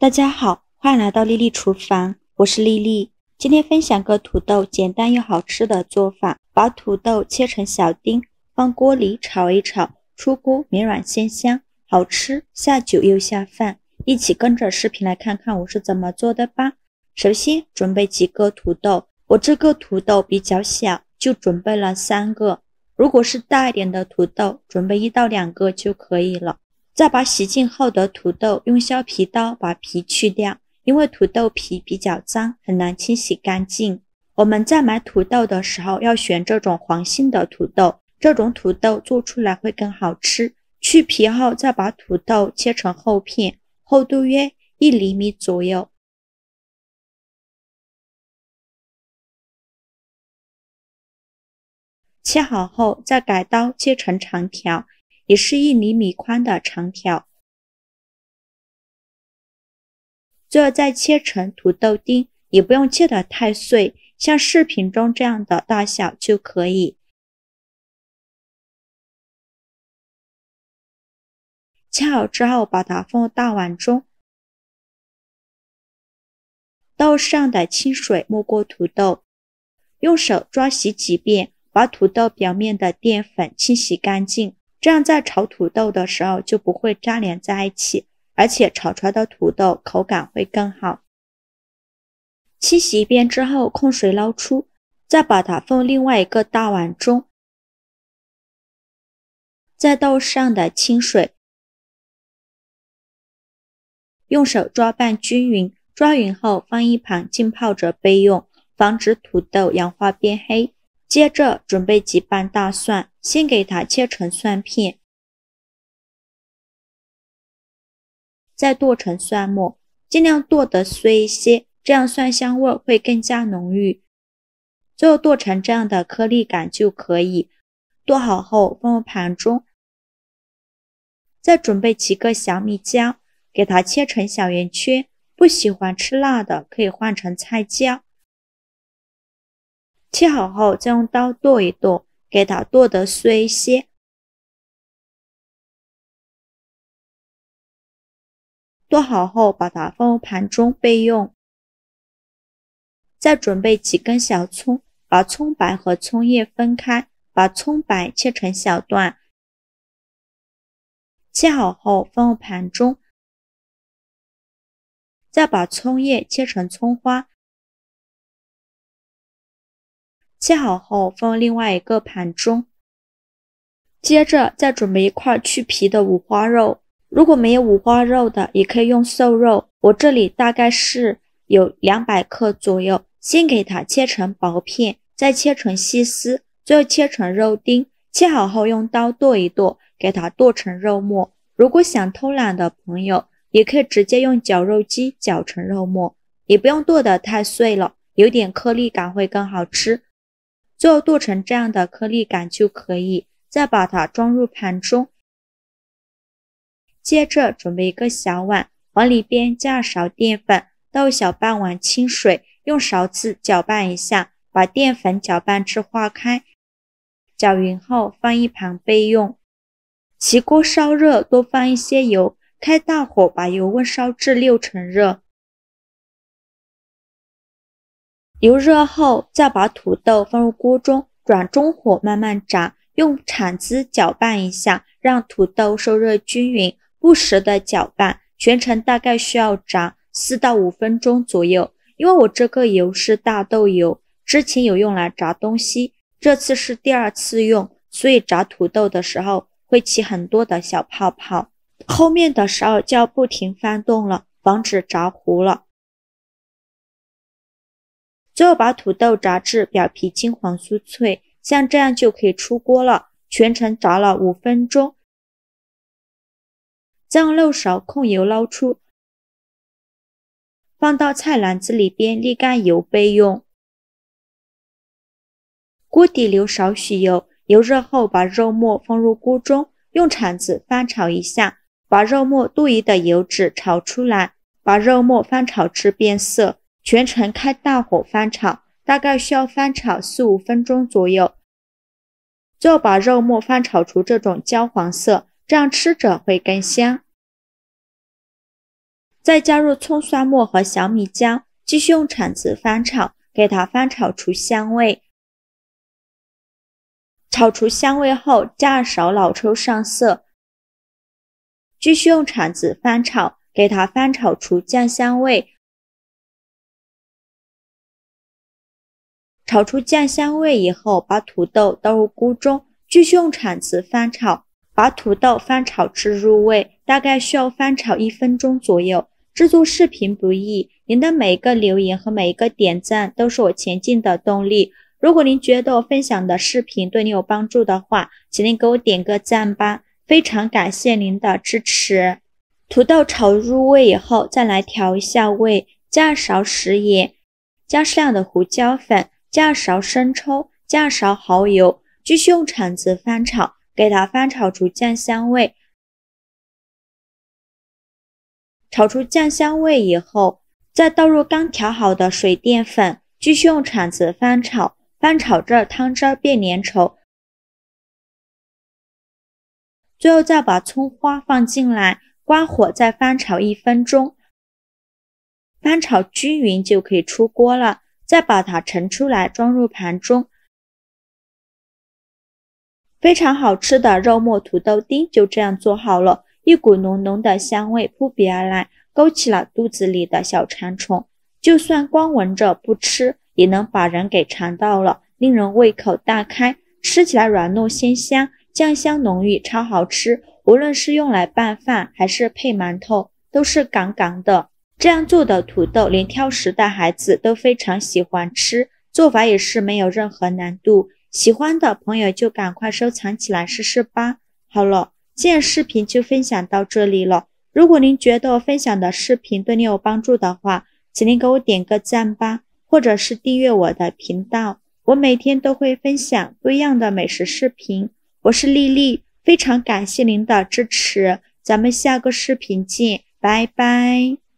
大家好，欢迎来到丽丽厨房，我是丽丽。今天分享个土豆简单又好吃的做法，把土豆切成小丁，放锅里炒一炒，出锅绵软鲜香，好吃，下酒又下饭。一起跟着视频来看看我是怎么做的吧。首先准备几个土豆，我这个土豆比较小，就准备了3个。如果是大一点的土豆，准备1到2个就可以了。再把洗净后的土豆用削皮刀把皮去掉，因为土豆皮比较脏，很难清洗干净。我们在买土豆的时候要选这种黄心的土豆，这种土豆做出来会更好吃。去皮后再把土豆切成厚片，厚度约1厘米左右。切好后再改刀切成长条，也是1厘米宽的长条。最后再切成土豆丁，也不用切得太碎，像视频中这样的大小就可以。切好之后把它放入大碗中，刀上的清水没过土豆，用手抓洗几遍，把土豆表面的淀粉清洗干净，这样在炒土豆的时候就不会粘连在一起，而且炒出来的土豆口感会更好。清洗一遍之后控水捞出，再把它放另外一个大碗中，再倒上的清水，用手抓拌均匀，抓匀后放一旁浸泡着备用，防止土豆氧化变黑。接着准备几瓣大蒜，先给它切成蒜片，再剁成蒜末，尽量剁得碎一些，这样蒜香味会更加浓郁。最后剁成这样的颗粒感就可以。剁好后放入盘中，再准备几个小米椒，给它切成小圆圈，不喜欢吃辣的可以换成菜椒。切好后再用刀剁一剁，给它剁得碎一些。剁好后把它放入盘中备用。再准备几根小葱，把葱白和葱叶分开，把葱白切成小段。切好后放入盘中，再把葱叶切成葱花。切好后放入另外一个盘中。接着再准备一块去皮的五花肉，如果没有五花肉的也可以用瘦肉，我这里大概是有200克左右。先给它切成薄片，再切成细丝，最后切成肉丁。切好后用刀剁一剁，给它剁成肉末。如果想偷懒的朋友，也可以直接用绞肉机绞成肉末，也不用剁得太碎了，有点颗粒感会更好吃。最后剁成这样的颗粒感就可以，再把它装入盘中。接着准备一个小碗，往里边加勺淀粉，倒小半碗清水，用勺子搅拌一下，把淀粉搅拌至化开，搅匀后放一旁备用。起锅烧热，多放一些油，开大火把油温烧至6成热。油热后再把土豆放入锅中，转中火慢慢炸，用铲子搅拌一下，让土豆受热均匀，不时的搅拌，全程大概需要炸4到5分钟左右。因为我这个油是大豆油，之前有用来炸东西，这次是第2次用，所以炸土豆的时候会起很多的小泡泡，后面的时候就要不停翻动了，防止炸糊了。最后把土豆炸至表皮金黄酥脆，像这样就可以出锅了，全程炸了5分钟。再用漏勺控油捞出，放到菜篮子里边沥干油备用。锅底留少许油，油热后把肉末放入锅中，用铲子翻炒一下，把肉末多余的油脂炒出来，把肉末翻炒至变色，全程开大火翻炒，大概需要翻炒4、5分钟左右。最后把肉末翻炒出这种焦黄色，这样吃着会更香。再加入葱蒜末和小米椒，继续用铲子翻炒，给它翻炒出香味。炒出香味后，加2勺老抽上色，继续用铲子翻炒，给它翻炒出酱香味。炒出酱香味以后，把土豆倒入锅中，继续用铲子翻炒，把土豆翻炒至入味，大概需要翻炒1分钟左右。制作视频不易，您的每一个留言和每一个点赞都是我前进的动力。如果您觉得我分享的视频对你有帮助的话，请您给我点个赞吧，非常感谢您的支持。土豆炒入味以后，再来调一下味，加2勺食盐，加适量的胡椒粉，加2勺生抽，加2勺蚝油，继续用铲子翻炒，给它翻炒出酱香味。炒出酱香味以后，再倒入刚调好的水淀粉，继续用铲子翻炒，翻炒至汤汁变粘稠。最后再把葱花放进来，关火再翻炒1分钟，翻炒均匀就可以出锅了。再把它盛出来，装入盘中。非常好吃的肉末土豆丁就这样做好了，一股浓浓的香味扑鼻而来，勾起了肚子里的小馋虫。就算光闻着不吃，也能把人给馋到了，令人胃口大开，吃起来软糯鲜香，酱香浓郁，超好吃。无论是用来拌饭还是配馒头，都是杠杠的。这样做的土豆，连挑食的孩子都非常喜欢吃，做法也是没有任何难度。喜欢的朋友就赶快收藏起来试试吧。好了，今天视频就分享到这里了。如果您觉得我分享的视频对你有帮助的话，请您给我点个赞吧，或者是订阅我的频道。我每天都会分享不一样的美食视频。我是丽丽，非常感谢您的支持，咱们下个视频见，拜拜。